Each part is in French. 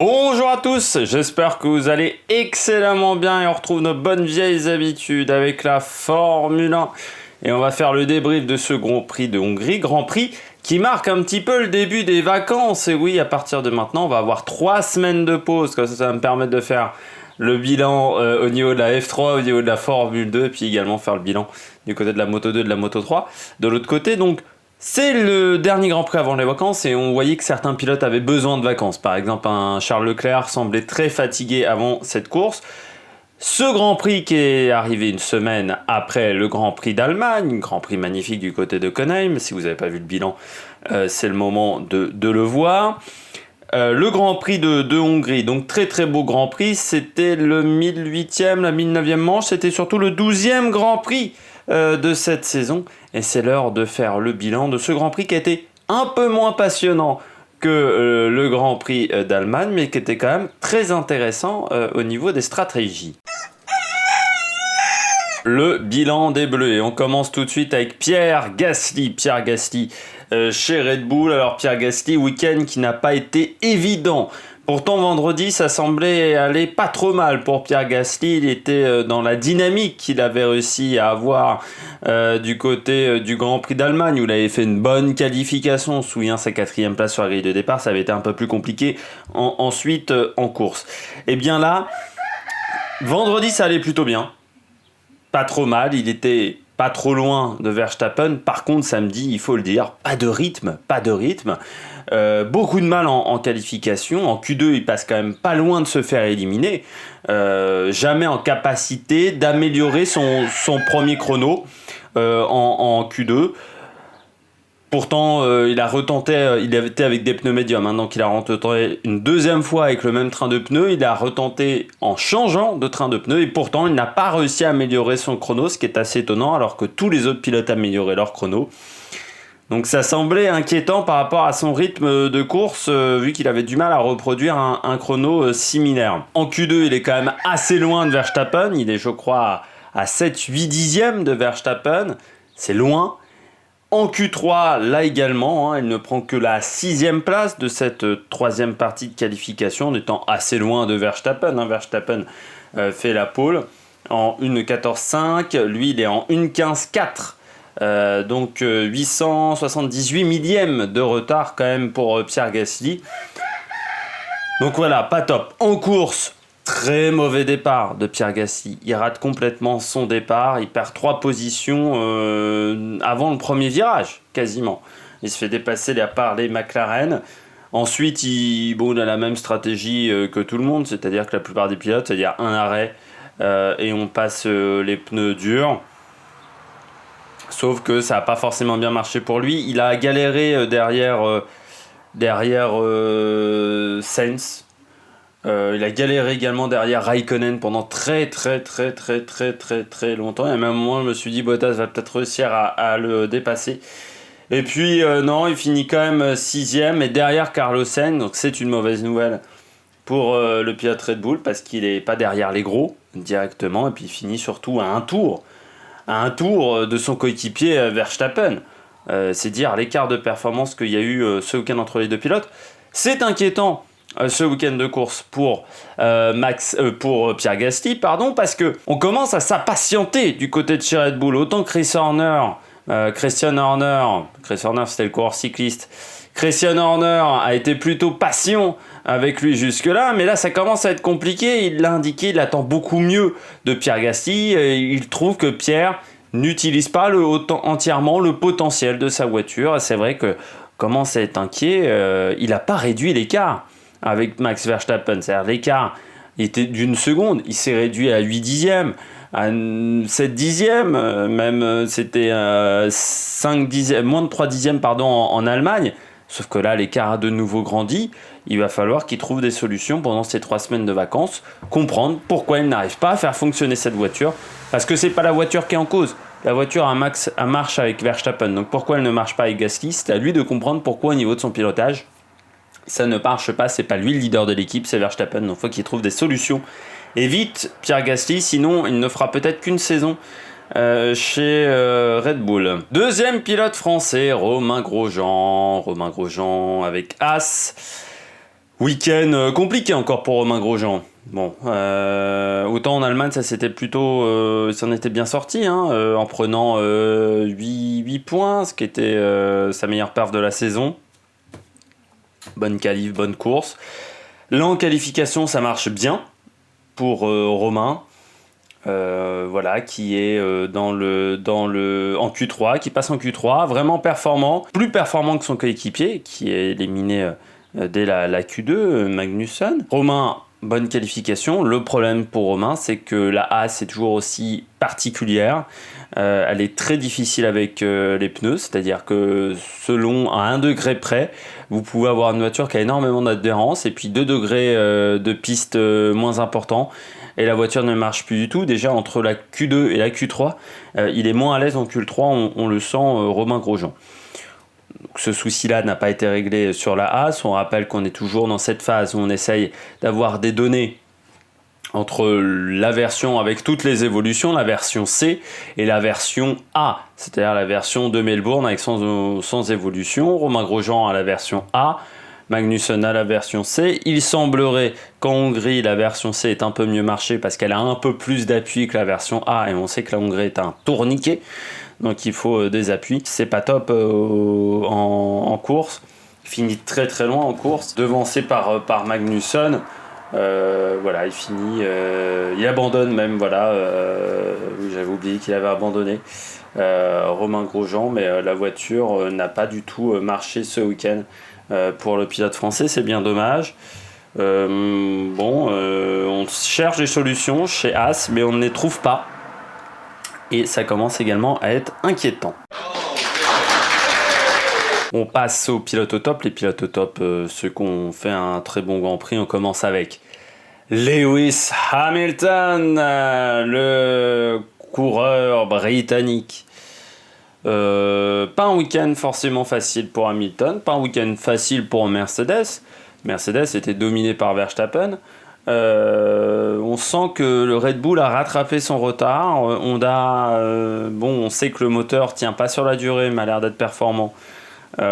Bonjour à tous, j'espère que vous allez excellemment bien et on retrouve nos bonnes vieilles habitudes avec la Formule 1 et on va faire le débrief de ce Grand Prix de Hongrie, Grand Prix qui marque un petit peu le début des vacances. Et oui, à partir de maintenant, on va avoir 3 semaines de pause, comme ça va me permettre de faire le bilan au niveau de la F3, au niveau de la Formule 2 et puis également faire le bilan du côté de la Moto 2 et de la Moto 3 de l'autre côté. Donc c'est le dernier Grand Prix avant les vacances et on voyait que certains pilotes avaient besoin de vacances. Par exemple, un Charles Leclerc semblait très fatigué avant cette course. Ce Grand Prix qui est arrivé une semaine après le Grand Prix d'Allemagne, Grand Prix magnifique du côté de Hockenheim. Si vous n'avez pas vu le bilan, c'est le moment de le voir. Le Grand Prix de Hongrie, donc très très beau Grand Prix, c'était le 1008e, la 1009e manche, c'était surtout le 12e Grand Prix de cette saison. Et c'est l'heure de faire le bilan de ce Grand Prix qui a été un peu moins passionnant que le Grand Prix d'Allemagne, mais qui était quand même très intéressant au niveau des stratégies. Le bilan des Bleus, et on commence tout de suite avec Pierre Gasly. Pierre Gasly chez Red Bull. Alors Pierre Gasly, week-end qui n'a pas été évident. Pourtant vendredi ça semblait aller pas trop mal pour Pierre Gasly, il était dans la dynamique qu'il avait réussi à avoir du côté du Grand Prix d'Allemagne où il avait fait une bonne qualification, on se souvient sa 4e place sur la grille de départ, ça avait été un peu plus compliqué ensuite en course. Et bien là, vendredi ça allait plutôt bien, pas trop mal, il était pas trop loin de Verstappen. Par contre, samedi, il faut le dire, pas de rythme. Beaucoup de mal en qualification. En Q2, il passe quand même pas loin de se faire éliminer. Jamais en capacité d'améliorer son premier chrono en Q2. Pourtant, il a retenté, il était avec des pneus médiums, hein, donc il a retenté une deuxième fois avec le même train de pneus, il a retenté en changeant de train de pneus, et pourtant il n'a pas réussi à améliorer son chrono, ce qui est assez étonnant, alors que tous les autres pilotes amélioraient leur chrono. Donc ça semblait inquiétant par rapport à son rythme de course, vu qu'il avait du mal à reproduire un chrono similaire. En Q2, il est quand même assez loin de Verstappen, il est je crois à 7-8 dixièmes de Verstappen, c'est loin. En Q3, là également, il ne prend que la 6e place de cette 3e partie de qualification, en étant assez loin de Verstappen. Verstappen fait la pole en 1.14.5, lui il est en 1.15.4, donc 878 millièmes de retard quand même pour Pierre Gasly. Donc voilà, pas top. En course, très mauvais départ de Pierre Gasly. Il rate complètement son départ. Il perd 3 positions avant le premier virage, quasiment. Il se fait dépasser par les McLaren. Ensuite, il a la même stratégie que tout le monde, c'est-à-dire que la plupart des pilotes, c'est-à-dire un arrêt et on passe les pneus durs. Sauf que ça n'a pas forcément bien marché pour lui. Il a galéré derrière Sainz. Il a galéré également derrière Raikkonen pendant très longtemps. Et à un moment, je me suis dit, Bottas va peut-être réussir à le dépasser. Et puis, non, il finit quand même 6e. Et derrière Carlos Sainz, donc c'est une mauvaise nouvelle pour le pilote Red Bull, parce qu'il n'est pas derrière les gros directement. Et puis, il finit surtout à un tour de son coéquipier Verstappen. C'est dire l'écart de performance qu'il y a eu ce week-end entre les deux pilotes. C'est inquiétant ce week-end de course pour Pierre Gasly, parce que on commence à s'impatienter du côté de chez Red Bull. Autant Christian Horner, c'était le coureur cycliste. Christian Horner a été plutôt patient avec lui jusque-là, mais là ça commence à être compliqué. Il l'a indiqué, il attend beaucoup mieux de Pierre Gasly. Il trouve que Pierre n'utilise pas entièrement le potentiel de sa voiture. Et c'est vrai que commence à être inquiet. Il n'a pas réduit l'écart avec Max Verstappen, c'est-à-dire l'écart était d'une seconde, il s'est réduit à 8 dixièmes, à 7 dixièmes, même c'était 5 dixièmes, moins de 3 dixièmes en Allemagne, sauf que là l'écart a de nouveau grandi. Il va falloir qu'il trouve des solutions pendant ces 3 semaines de vacances, comprendre pourquoi il n'arrive pas à faire fonctionner cette voiture, parce que c'est pas la voiture qui est en cause. La voiture marche avec Verstappen, donc pourquoi elle ne marche pas avec Gasly? C'est à lui de comprendre pourquoi au niveau de son pilotage ça ne marche pas, c'est pas lui le leader de l'équipe, c'est Verstappen, donc il faut qu'il trouve des solutions. Et vite, Pierre Gasly, sinon il ne fera peut-être qu'une saison chez Red Bull. Deuxième pilote français, Romain Grosjean avec As. Week-end compliqué encore pour Romain Grosjean. Bon, autant en Allemagne, ça s'était plutôt, il s'en était bien sorti, hein, en prenant 8 points, ce qui était sa meilleure perf de la saison. Bonne qualif, bonne course. Là en qualification, ça marche bien pour Romain. Voilà, qui est en Q3, qui passe en Q3, vraiment performant, plus performant que son coéquipier, qui est éliminé dès la Q2, Magnussen. Romain, bonne qualification. Le problème pour Romain, c'est que la Haas est toujours aussi particulière. Elle est très difficile avec les pneus, c'est-à-dire que selon à 1 degré près, vous pouvez avoir une voiture qui a énormément d'adhérence et puis 2 degrés de piste moins importants. Et la voiture ne marche plus du tout. Déjà, entre la Q2 et la Q3, il est moins à l'aise en Q3, on le sent, Romain Grosjean. Donc, ce souci-là n'a pas été réglé sur la Haas. On rappelle qu'on est toujours dans cette phase où on essaye d'avoir des données entre la version avec toutes les évolutions, la version C, et la version A, c'est-à-dire la version de Melbourne avec sans évolution. Romain Grosjean à la version A, Magnussen à la version C. Il semblerait qu'en Hongrie, la version C est un peu mieux marché parce qu'elle a un peu plus d'appui que la version A et on sait que la Hongrie est un tourniquet, donc il faut des appuis. C'est pas top en course. Il finit très très loin en course, devancé par Magnussen. Voilà, il finit, il abandonne même, voilà, j'avais oublié qu'il avait abandonné Romain Grosjean, mais la voiture n'a pas du tout marché ce week-end. Pour le pilote français, c'est bien dommage. On cherche des solutions chez Haas, mais on ne les trouve pas. Et ça commence également à être inquiétant. On passe aux pilotes au top. Les pilotes au top, ceux qui ont fait un très bon Grand Prix, on commence avec Lewis Hamilton, le coureur britannique. Pas un week-end forcément facile pour Hamilton, pas un week-end facile pour Mercedes. Mercedes était dominé par Verstappen. On sent que le Red Bull a rattrapé son retard. Honda, on sait que le moteur tient pas sur la durée, mais a l'air d'être performant au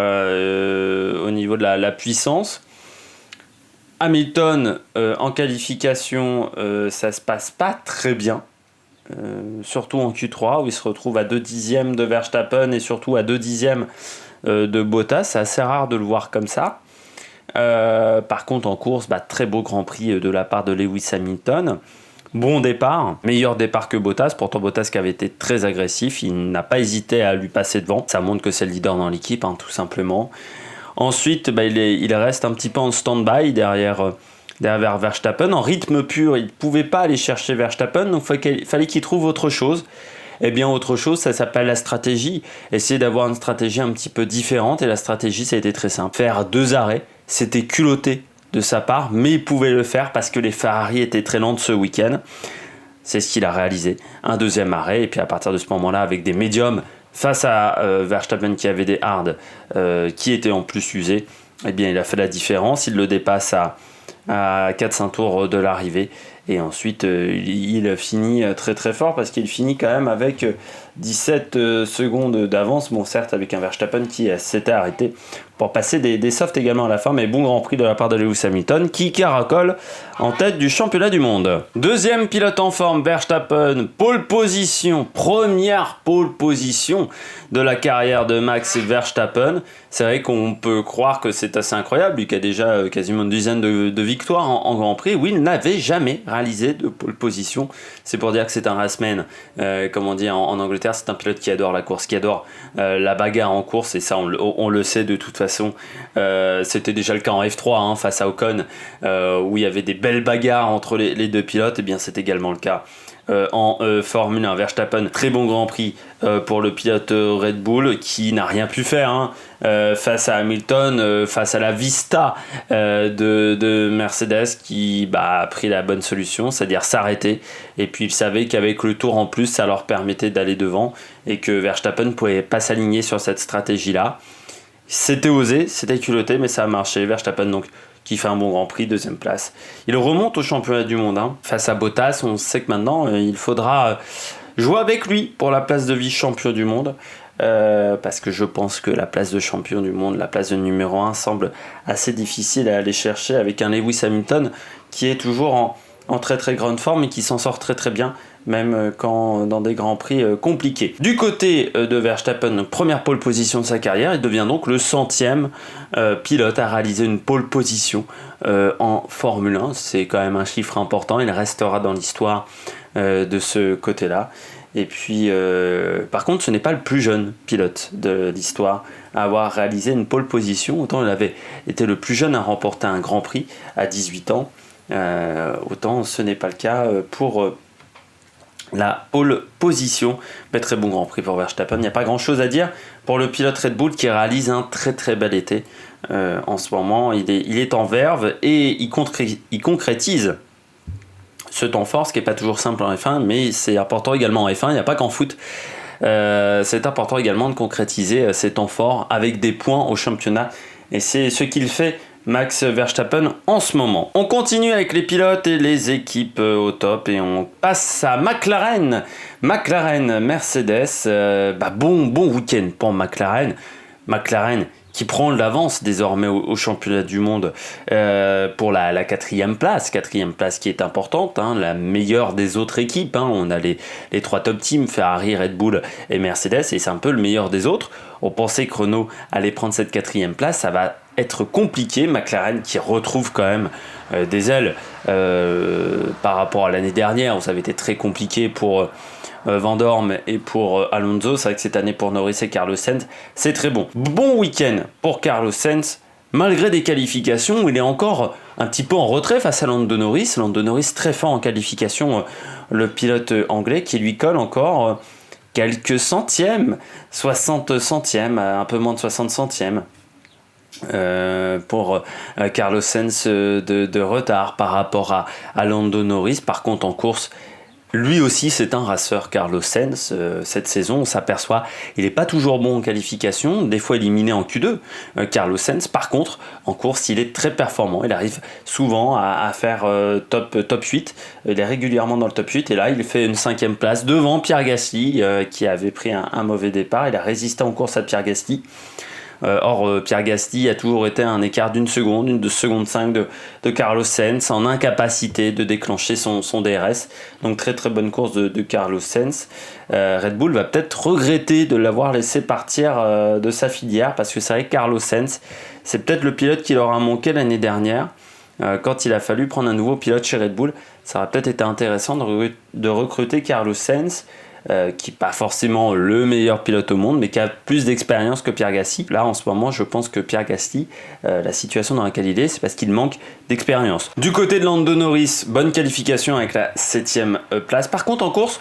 niveau de la puissance. Hamilton en qualification, ça se passe pas très bien. Surtout en Q3 où il se retrouve à 2 dixièmes de Verstappen et surtout à 2 dixièmes de Bottas. C'est assez rare de le voir comme ça. Par contre en course, très beau Grand Prix de la part de Lewis Hamilton. Bon départ, meilleur départ que Bottas. Pourtant Bottas qui avait été très agressif, il n'a pas hésité à lui passer devant. Ça montre que c'est le leader dans l'équipe, hein, tout simplement. Ensuite il reste un petit peu en stand-by derrière Verstappen, en rythme pur. Il ne pouvait pas aller chercher Verstappen, donc il fallait qu'il trouve autre chose. Eh bien, autre chose, ça s'appelle la stratégie. Essayer d'avoir une stratégie un petit peu différente, et la stratégie, ça a été très simple. Faire 2 arrêts, c'était culotté de sa part, mais il pouvait le faire parce que les Ferrari étaient très lentes ce week-end. C'est ce qu'il a réalisé. Un 2e arrêt, et puis à partir de ce moment-là, avec des médiums, face à Verstappen qui avait des hards, qui étaient en plus usés, eh bien, il a fait la différence. Il le dépasse à 4-5 tours de l'arrivée et ensuite il finit très très fort parce qu'il finit quand même avec 17 secondes d'avance, bon certes avec un Verstappen qui s'était arrêté pour passer des softs également à la fin, mais bon Grand Prix de la part de Lewis Hamilton qui caracole en tête du championnat du monde. Deuxième pilote en forme, Verstappen, pole position, première pole position de la carrière de Max Verstappen. C'est vrai qu'on peut croire que c'est assez incroyable, lui qui a déjà quasiment une dizaine de victoires en Grand Prix. Oui, il n'avait jamais réalisé de pole position. C'est pour dire que c'est un raceman. Comme on dit en Angleterre, c'est un pilote qui adore la course, qui adore la bagarre en course, et ça on le sait de toute façon. C'était déjà le cas en F3 face à Ocon, où il y avait des belles bagarres entre les deux pilotes. Et bien c'est également le cas en Formule 1. Verstappen, très bon Grand Prix pour le pilote Red Bull qui n'a rien pu faire face à Hamilton, face à la Vista de Mercedes qui a pris la bonne solution, c'est-à-dire s'arrêter, et puis il savait qu'avec le tour en plus ça leur permettait d'aller devant et que Verstappen ne pouvait pas s'aligner sur cette stratégie-là. C'était osé, c'était culotté, mais ça a marché. Verstappen donc qui fait un bon Grand Prix, 2e place. Il remonte au championnat du monde. Face à Bottas, on sait que maintenant, il faudra jouer avec lui pour la place de vice-champion du monde. parce que je pense que la place de champion du monde, la place de numéro 1 semble assez difficile à aller chercher avec un Lewis Hamilton qui est toujours en très très grande forme et qui s'en sort très très bien, même quand dans des grands prix compliqués. Du côté de Verstappen, première pole position de sa carrière, il devient donc le 100e pilote à réaliser une pole position en Formule 1. C'est quand même un chiffre important, il restera dans l'histoire de ce côté-là. Et puis, par contre, ce n'est pas le plus jeune pilote de l'histoire à avoir réalisé une pole position. Autant il avait été le plus jeune à remporter un Grand Prix à 18 ans, autant ce n'est pas le cas pour la pole position. Mais très bon Grand Prix pour Verstappen. Il n'y a pas grand-chose à dire pour le pilote Red Bull qui réalise un très très bel été en ce moment. Il est en verve et il concrétise ce temps fort, ce qui n'est pas toujours simple en F1, mais c'est important également en F1, il n'y a pas qu'en foot. C'est important également de concrétiser ces temps forts avec des points au championnat, et c'est ce qu'il fait Max Verstappen en ce moment. On continue avec les pilotes et les équipes au top, et on passe à McLaren. McLaren, Mercedes, bon week-end pour McLaren. McLaren qui prend l'avance désormais au championnat du monde pour la quatrième place qui est importante, hein, la meilleure des autres équipes. Hein. On a les trois top teams, Ferrari, Red Bull et Mercedes, et c'est un peu le meilleur des autres. On pensait que Renault allait prendre cette quatrième place, ça va être compliqué. McLaren qui retrouve quand même des ailes par rapport à l'année dernière où ça avait été très compliqué pour Van Dorn et pour Alonso. C'est vrai que cette année pour Norris et Carlos Sainz, c'est très bon. Bon week-end pour Carlos Sainz, malgré des qualifications où il est encore un petit peu en retrait face à Lando Norris. Lando Norris très fort en qualification, le pilote anglais qui lui colle encore quelques centièmes, 60 centièmes, un peu moins de 60 centièmes. Pour Carlos Sainz de retard par rapport à Lando Norris. Par contre en course, lui aussi c'est un raceur, Carlos Sainz. Cette saison on s'aperçoit il n'est pas toujours bon en qualification, des fois éliminé en Q2, Carlos Sainz. Par contre en course il est très performant, il arrive souvent à faire top 8, il est régulièrement dans le top 8, et là il fait une 5e place devant Pierre Gasly qui avait pris un mauvais départ. Il a résisté en course à Pierre Gasly. Or, Pierre Gasly a toujours été à un écart d'une seconde, de seconde 5 de Carlos Sainz, en incapacité de déclencher son DRS. Donc très très bonne course de Carlos Sainz. Red Bull va peut-être regretter de l'avoir laissé partir de sa filière, parce que c'est vrai que Carlos Sainz, c'est peut-être le pilote qui leur a manqué l'année dernière. Quand il a fallu prendre un nouveau pilote chez Red Bull, ça aurait peut-être été intéressant de recruter Carlos Sainz, qui n'est pas forcément le meilleur pilote au monde, mais qui a plus d'expérience que Pierre Gasly. Là, en ce moment, je pense que Pierre Gasly, la situation dans laquelle il est, c'est parce qu'il manque d'expérience. Du côté de Lando Norris, bonne qualification avec la 7e place. Par contre, en course,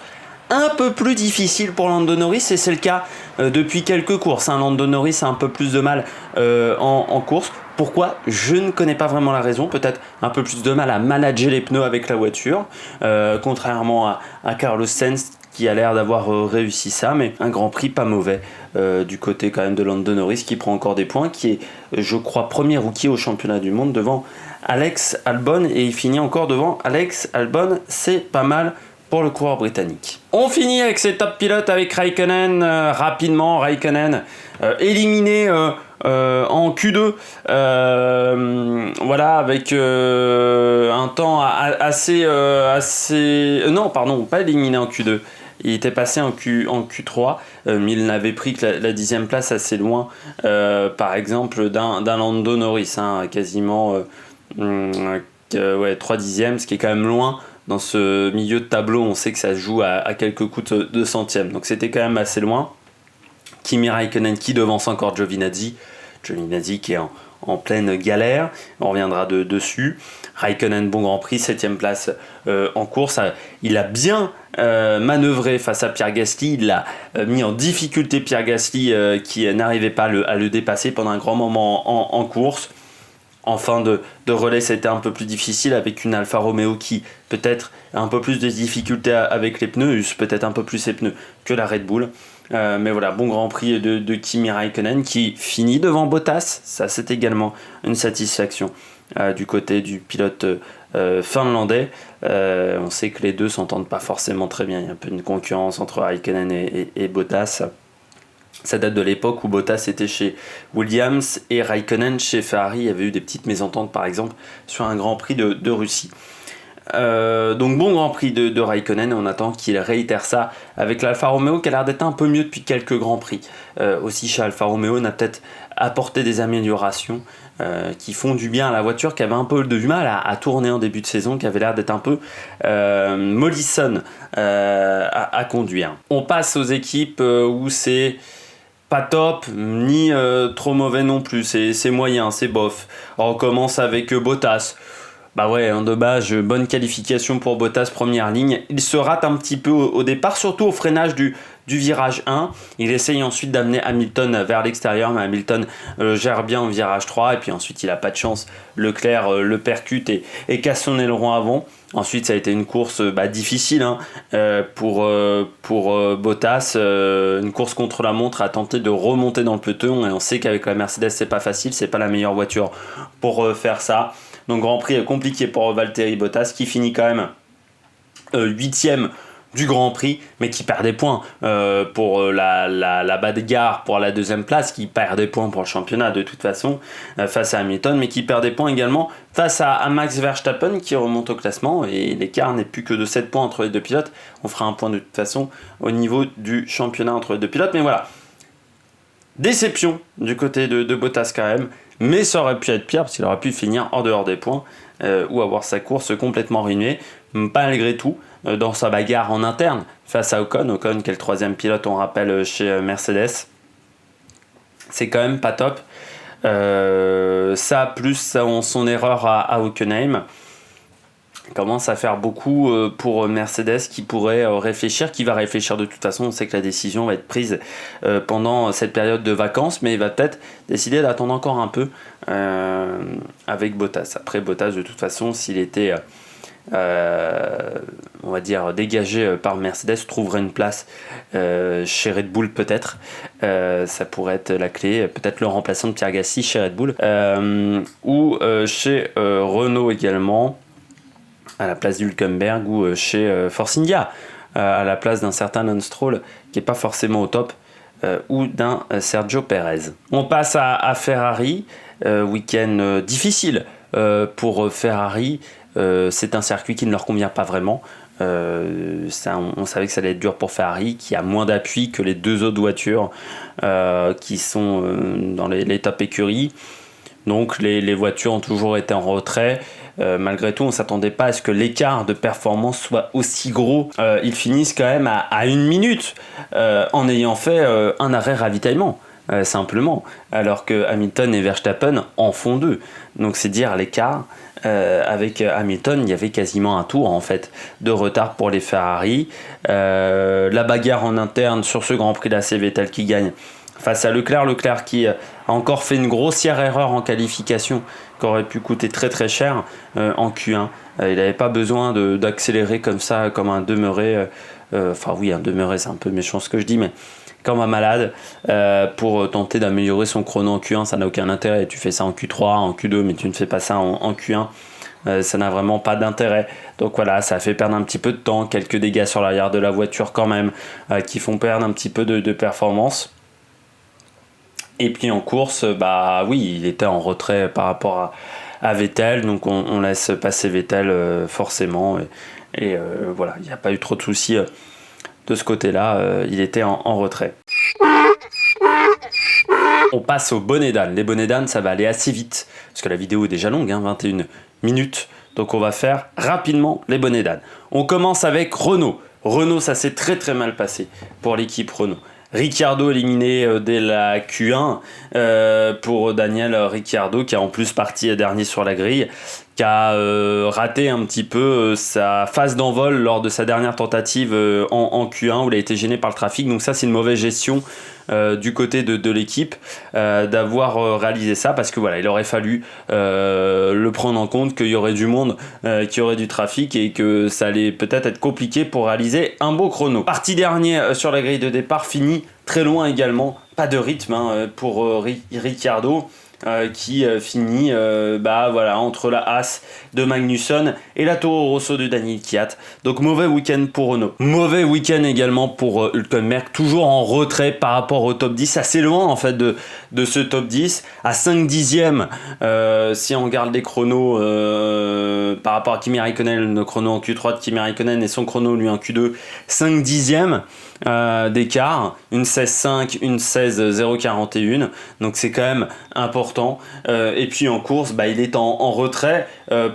un peu plus difficile pour Lando Norris, et c'est le cas depuis quelques courses. Hein. Lando Norris a un peu plus de mal en course. Pourquoi ? Je ne connais pas vraiment la raison. Peut-être un peu plus de mal à manager les pneus avec la voiture, contrairement à Carlos Sainz, qui a l'air d'avoir réussi ça, mais un Grand Prix pas mauvais du côté quand même de Lando Norris, qui prend encore des points, qui est, je crois, premier rookie au championnat du monde devant Alex Albon, et il finit encore devant Alex Albon. C'est pas mal pour le coureur britannique. On finit avec ses top pilotes avec Raikkonen. Rapidement, Raikkonen éliminé en Q2, voilà, avec un temps assez non, pardon, pas éliminé en Q2. Il était passé en Q3, mais il n'avait pris que la 10e place, assez loin, par exemple, d'un Lando Norris, hein, quasiment 3 dixièmes, ce qui est quand même loin. Dans ce milieu de tableau, on sait que ça se joue à quelques coups de centièmes, donc c'était quand même assez loin. Kimi Raikkonen qui devance encore Giovinazzi qui est en pleine galère, on reviendra dessus. Raikkonen, bon Grand Prix, 7e place en course. Il a bien manœuvré face à Pierre Gasly, il a mis en difficulté Pierre Gasly qui n'arrivait pas à le dépasser pendant un grand moment en course. En fin de relais, c'était un peu plus difficile avec une Alfa Romeo qui peut-être a un peu plus de difficultés avec les pneus, use peut-être un peu plus ses pneus que la Red Bull. Mais voilà, bon Grand Prix de Kimi Raikkonen qui finit devant Bottas. Ça, c'est également une satisfaction du côté du pilote finlandais. On sait que les deux s'entendent pas forcément très bien. Il y a un peu une concurrence entre Raikkonen et Bottas. Ça date de l'époque où Bottas était chez Williams et Raikkonen chez Ferrari. Il y avait eu des petites mésententes par exemple sur un Grand Prix de Russie. Donc bon Grand Prix de Raikkonen, on attend qu'il réitère ça avec l'Alfa Romeo qui a l'air d'être un peu mieux depuis quelques Grands Prix. Aussi chez Alfa Romeo, on a peut-être apporté des améliorations qui font du bien à la voiture, qui avait un peu du mal à tourner en début de saison, qui avait l'air d'être un peu mollissonne à conduire. On passe aux équipes où c'est pas top, ni trop mauvais non plus, c'est moyen, c'est bof. On commence avec Bottas. Bah ouais, en dommage, bonne qualification pour Bottas, première ligne. Il se rate un petit peu au départ, surtout au freinage du virage 1. Il essaye ensuite d'amener Hamilton vers l'extérieur, mais Hamilton gère bien au virage 3. Et puis ensuite, il n'a pas de chance. Leclerc le percute et casse son aileron avant. Ensuite, ça a été une course difficile pour Bottas. Une course contre la montre, à tenter de remonter dans le peloton. Et on sait qu'avec la Mercedes, c'est pas facile. C'est pas la meilleure voiture pour faire ça. Donc Grand Prix compliqué pour Valtteri Bottas qui finit quand même 8ème du Grand Prix, mais qui perd des points pour la bagarre pour la deuxième place, qui perd des points pour le championnat de toute façon face à Hamilton, mais qui perd des points également face à Max Verstappen qui remonte au classement, et l'écart n'est plus que de 7 points entre les deux pilotes. On fera un point de toute façon au niveau du championnat entre les deux pilotes, mais voilà. Déception du côté de Bottas quand même, mais ça aurait pu être pire parce qu'il aurait pu finir en dehors des points ou avoir sa course complètement ruinée. Malgré tout, dans sa bagarre en interne face à Ocon qui est le 3e pilote, on rappelle, chez Mercedes, c'est quand même pas top. Ça plus son erreur à Hockenheim commence à faire beaucoup pour Mercedes qui pourrait réfléchir, qui va réfléchir de toute façon. On sait que la décision va être prise pendant cette période de vacances, mais il va peut-être décider d'attendre encore un peu avec Bottas. Après Bottas, de toute façon, s'il était on va dire dégagé par Mercedes, trouverait une place chez Red Bull peut-être. Ça pourrait être la clé, peut-être le remplaçant de Pierre Gasly chez Red Bull ou chez Renault également, à la place d'Hülkenberg, ou chez Force India, à la place d'un certain Lance Stroll qui n'est pas forcément au top, ou d'un Sergio Perez. On passe à Ferrari, week-end difficile pour Ferrari. C'est un circuit qui ne leur convient pas vraiment. On savait que ça allait être dur pour Ferrari, qui a moins d'appui que les deux autres voitures qui sont dans les top écuries. Donc les voitures ont toujours été en retrait. Malgré tout, on ne s'attendait pas à ce que l'écart de performance soit aussi gros. Ils finissent quand même à 1 minute en ayant fait un arrêt ravitaillement, simplement, alors que Hamilton et Verstappen en font 2. Donc c'est dire l'écart. Avec Hamilton, il y avait quasiment un tour en fait de retard pour les Ferrari. La bagarre en interne sur ce Grand Prix là, c'est Vettel qui gagne face à Leclerc qui a encore fait une grossière erreur en qualification qui aurait pu coûter très très cher en Q1. Il n'avait pas besoin d'accélérer comme ça, comme un demeuré. Un demeuré, c'est un peu méchant ce que je dis, mais comme un malade, pour tenter d'améliorer son chrono en Q1, ça n'a aucun intérêt. Tu fais ça en Q3, en Q2, mais tu ne fais pas ça en Q1. Ça n'a vraiment pas d'intérêt. Donc voilà, ça a fait perdre un petit peu de temps, quelques dégâts sur l'arrière de la voiture quand même, qui font perdre un petit peu de performance. Et puis en course, oui, il était en retrait par rapport à Vettel, donc on laisse passer Vettel forcément. Et voilà, il n'y a pas eu trop de soucis de ce côté-là, il était en retrait. On passe aux bonnets d'âne. Les bonnets d'âne, ça va aller assez vite, parce que la vidéo est déjà longue, 21 minutes. Donc on va faire rapidement les bonnets d'âne. On commence avec Renault. Renault, ça s'est très très mal passé pour l'équipe Renault. Ricciardo éliminé dès la Q1 pour Daniel Ricciardo, qui a en plus parti dernier sur la grille, qui a raté un petit peu sa phase d'envol lors de sa dernière tentative en Q1 où il a été gêné par le trafic. Donc ça, c'est une mauvaise gestion du côté de l'équipe d'avoir réalisé ça, parce que voilà, il aurait fallu le prendre en compte, qu'il y aurait du monde, qu'il y aurait du trafic et que ça allait peut-être être compliqué pour réaliser un beau chrono. Parti dernier sur la grille de départ, fini très loin également, pas de rythme pour Ricciardo. qui finit voilà, entre la Haas de Magnussen et la Toro Rosso de Daniel Kvyat. Donc mauvais week-end pour Renault. Mauvais week-end également pour Hülkenberg, toujours en retrait par rapport au top 10, assez loin en fait de ce top 10, à 5 dixièmes si on regarde les chronos par rapport à Kimi Raikkonen, le chrono en Q3 de Kimi Raikkonen et son chrono lui en Q2, 5 dixièmes d'écart, une 16.5, une 16.041, donc c'est quand même important. Et puis en course, il est en retrait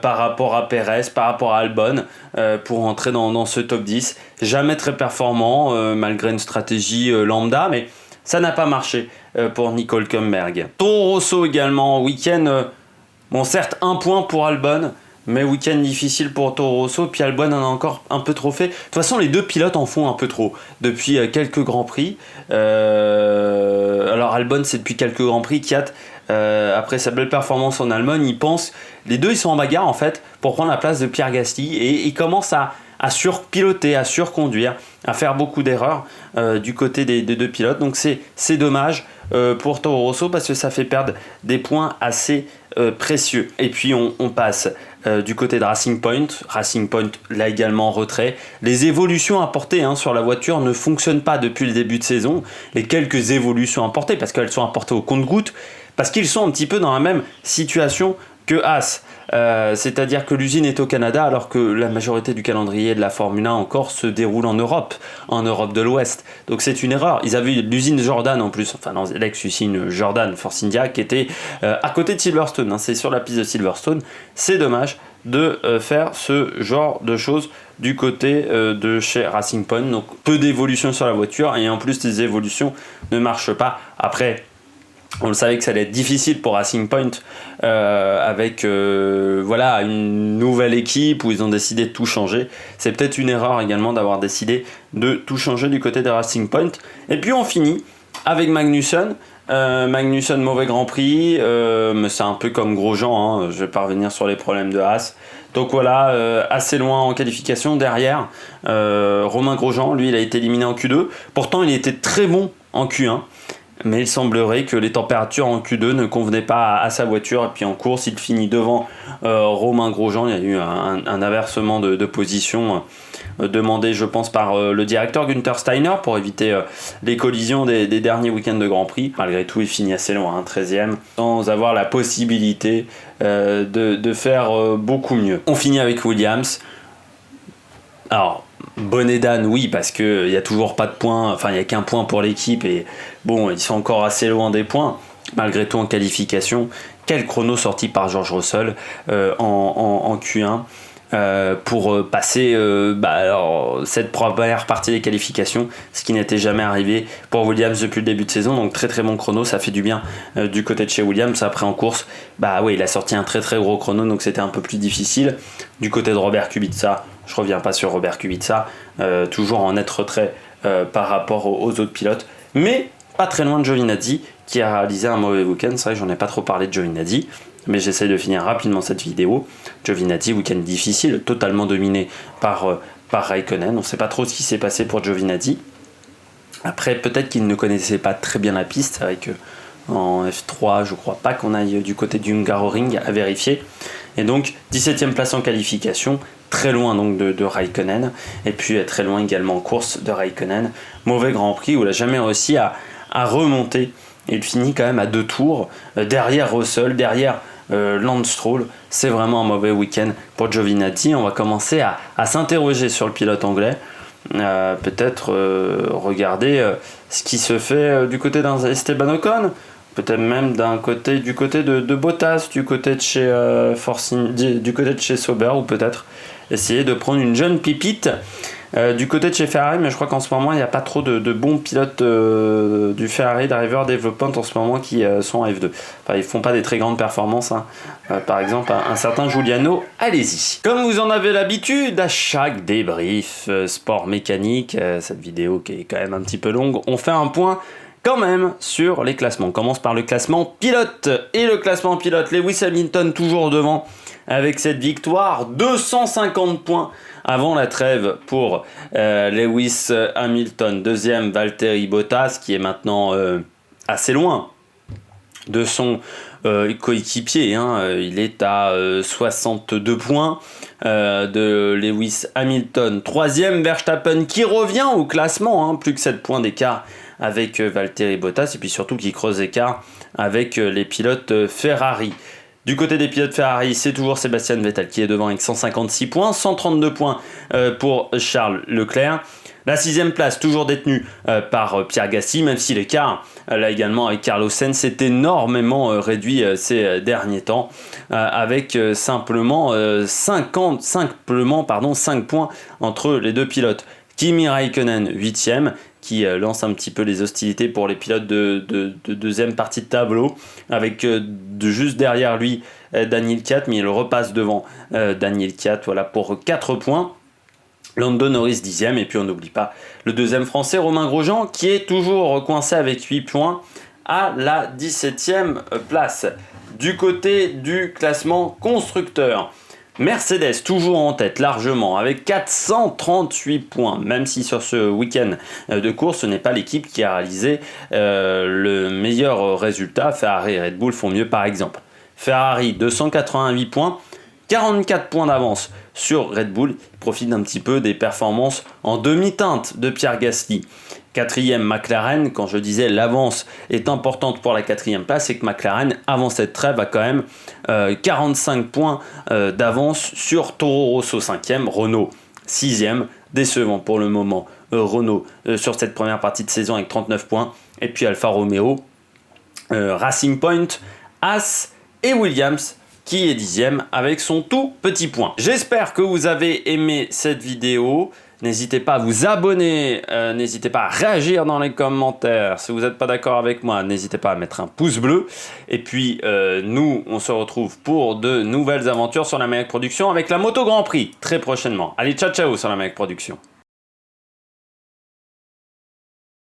par rapport à Perez, par rapport à Albon, pour entrer dans ce top 10. Jamais très performant, malgré une stratégie lambda, mais ça n'a pas marché pour Nico Hülkenberg. Toro Rosso également, week-end, bon certes un point pour Albon, mais week-end difficile pour Toro Rosso, puis Albon en a encore un peu trop fait. De toute façon, les deux pilotes en font un peu trop depuis quelques Grands Prix. Alors Albon, c'est depuis quelques Grands Prix. Kvyat, après sa belle performance en Allemagne, les deux ils sont en bagarre en fait pour prendre la place de Pierre Gasly et ils commencent à surpiloter, à surconduire, à faire beaucoup d'erreurs du côté des deux pilotes. Donc c'est dommage pour Toro Rosso parce que ça fait perdre des points assez précieux. Et puis on passe du côté de Racing Point. Racing Point là également en retrait. Les évolutions apportées sur la voiture ne fonctionnent pas depuis le début de saison. Les quelques évolutions apportées, parce qu'elles sont apportées au compte-gouttes, parce qu'ils sont un petit peu dans la même situation que Haas. C'est-à-dire que l'usine est au Canada alors que la majorité du calendrier de la Formule 1 encore se déroule en Europe de l'Ouest. Donc c'est une erreur. Ils avaient l'usine Jordan en plus, enfin l'ex-usine Jordan Force India qui était à côté de Silverstone. C'est sur la piste de Silverstone. C'est dommage de faire ce genre de choses du côté de chez Racing Point. Donc peu d'évolution sur la voiture et en plus les évolutions ne marchent pas. Après, on le savait que ça allait être difficile pour Racing Point avec une nouvelle équipe où ils ont décidé de tout changer. C'est peut-être une erreur également d'avoir décidé de tout changer du côté des Racing Point. Et puis on finit avec Magnussen. Magnussen, mauvais Grand Prix, mais c'est un peu comme Grosjean, je vais pas revenir sur les problèmes de Haas. Donc voilà, assez loin en qualification. Derrière, Romain Grosjean, lui il a été éliminé en Q2. Pourtant il était très bon en Q1. Mais il semblerait que les températures en Q2 ne convenaient pas à sa voiture. Et puis en course, il finit devant Romain Grosjean. Il y a eu un inversement de position demandé, je pense, par le directeur Günther Steiner pour éviter les collisions des derniers week-ends de Grand Prix. Malgré tout, il finit assez loin, 13e, sans avoir la possibilité de faire beaucoup mieux. On finit avec Williams. Alors, bonnet d'âne, oui, parce qu'il n'y a toujours pas de points, enfin il n'y a qu'un point pour l'équipe et bon, ils sont encore assez loin des points, malgré tout en qualification. Quel chrono sorti par George Russell en Q1 pour passer cette première partie des qualifications, ce qui n'était jamais arrivé pour Williams depuis le début de saison. Donc très très bon chrono, ça fait du bien du côté de chez Williams. Après en course, il a sorti un très très gros chrono, donc c'était un peu plus difficile. Du côté de Robert Kubica, je reviens pas sur Robert Kubica, toujours en net retrait par rapport aux autres pilotes, mais pas très loin de Giovinazzi qui a réalisé un mauvais week-end. C'est vrai que j'en ai pas trop parlé de Giovinazzi, mais j'essaie de finir rapidement cette vidéo. Giovinazzi, week-end difficile, totalement dominé par Raikkonen. On ne sait pas trop ce qui s'est passé pour Giovinazzi. Après, peut-être qu'il ne connaissait pas très bien la piste. C'est vrai qu'en F3, je ne crois pas qu'on aille du côté du Hungaroring à vérifier. Et donc, 17e place en qualification, très loin donc de Raikkonen. Et puis, très loin également en course de Raikkonen. Mauvais Grand Prix où il n'a jamais réussi à remonter. Et il finit quand même à 2 tours, derrière Russell, derrière Lance Stroll. C'est vraiment un mauvais week-end pour Giovinazzi. On va commencer à s'interroger sur le pilote anglais. Peut-être regarder ce qui se fait du côté d'un Esteban Ocon, peut-être même du côté de Bottas, du côté de chez Sauber, ou peut-être essayer de prendre une jeune pipite du côté de chez Ferrari. Mais je crois qu'en ce moment il n'y a pas trop de bons pilotes du Ferrari Driver Development en ce moment qui sont en F2. Enfin, ils font pas des très grandes performances, par exemple un certain Giuliano Alesi. Comme vous en avez l'habitude, à chaque débrief sport mécanique, cette vidéo qui est quand même un petit peu longue, on fait un point quand même sur les classements. On commence par le classement pilote. Et le classement pilote, Lewis Hamilton toujours devant avec cette victoire, 250 points avant la trêve pour Lewis Hamilton. Deuxième, Valtteri Bottas qui est maintenant assez loin de son coéquipier. Il est à 62 points de Lewis Hamilton. Troisième, Verstappen qui revient au classement, plus que 7 points d'écart avec Valtteri Bottas, et puis surtout qui creuse l'écart avec les pilotes Ferrari. Du côté des pilotes Ferrari, c'est toujours Sébastien Vettel qui est devant avec 156 points, 132 points pour Charles Leclerc. La 6e place, toujours détenue par Pierre Gasly, même si l'écart, là également avec Carlos Sainz, s'est énormément réduit ces derniers temps, avec simplement 5 points entre les deux pilotes. Kimi Raikkonen, 8e, qui lance un petit peu les hostilités pour les pilotes de deuxième partie de tableau, avec juste derrière lui Daniel Ricciardo, mais il repasse devant Daniel Ricciardo, voilà, pour 4 points. Lando Norris 10e, et puis on n'oublie pas le deuxième français Romain Grosjean qui est toujours coincé avec 8 points à la 17e place. Du côté du classement constructeur, Mercedes toujours en tête largement avec 438 points, même si sur ce week-end de course ce n'est pas l'équipe qui a réalisé le meilleur résultat. Ferrari et Red Bull font mieux par exemple. Ferrari 288 points, 44 points d'avance sur Red Bull, il profite un petit peu des performances en demi-teinte de Pierre Gasly. 4e McLaren, quand je disais l'avance est importante pour la 4e place, c'est que McLaren avant cette trêve a quand même 45 points d'avance sur Toro Rosso 5e, Renault 6e, décevant pour le moment Renault sur cette première partie de saison avec 39 points, et puis Alfa Romeo, Racing Point, Haas et Williams qui est 10e avec son tout petit point. J'espère que vous avez aimé cette vidéo. N'hésitez pas à vous abonner, n'hésitez pas à réagir dans les commentaires. Si vous n'êtes pas d'accord avec moi, n'hésitez pas à mettre un pouce bleu. Et puis, nous, on se retrouve pour de nouvelles aventures sur la Maniac Production avec la Moto Grand Prix très prochainement. Allez, ciao ciao sur la Maniac Production.